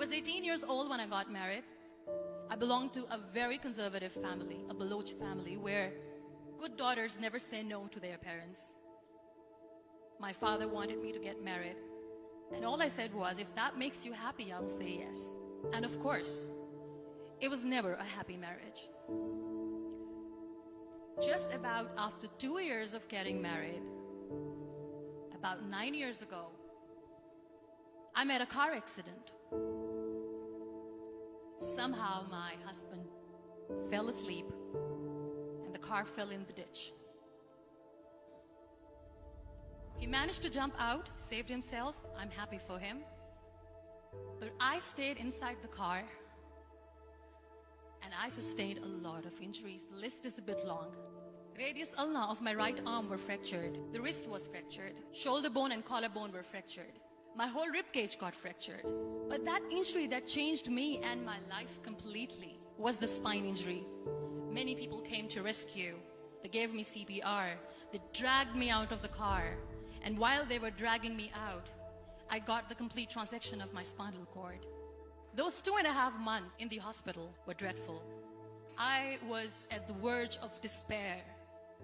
was 18 years old when I got married. I belonged to a very conservative family, a Baloch family, where good daughters never say no to their parents. My father wanted me to get married, and all I said was, if that makes you happy, I'll say yes. And of course, it was never a happy marriage. Just about after 2 years of getting married, about 9 years ago, I met a car accident. Somehow my husband fell asleep and the car fell in the ditch. He managed to jump out, saved himself. I'm happy for him. But I stayed inside the car and I sustained a lot of injuries. The list is a bit long. Radius ulna of my right arm were fractured. The wrist was fractured. Shoulder bone and collarbone were fractured. My whole rib cage got fractured. But that injury that changed me and my life completely was the spine injury. Many people came to rescue. They gave me CPR. They dragged me out of the car. And while they were dragging me out, I got the complete transection of my spinal cord. Those 2.5 months in the hospital were dreadful. I was at the verge of despair.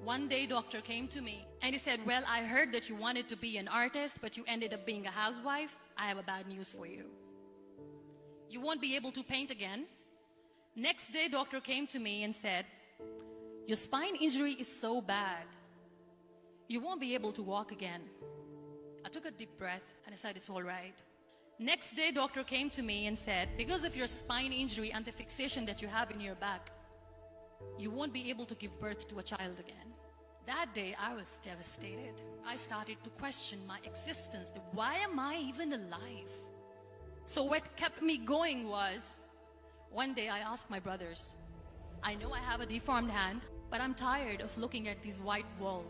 One day, doctor came to me and he said, well, I heard that you wanted to be an artist, but you ended up being a housewife. I have a bad news for you. You won't be able to paint again. Next day, doctor came to me and said, your spine injury is so bad, you won't be able to walk again. I took a deep breath and I said, it's all right. Next day, doctor came to me and said, because of your spine injury and the fixation that you have in your back, you won't be able to give birth to a child again. That day, I was devastated. I started to question my existence. Why am I even alive? So what kept me going was, one day I asked my brothers, I know I have a deformed hand, but I'm tired of looking at these white walls.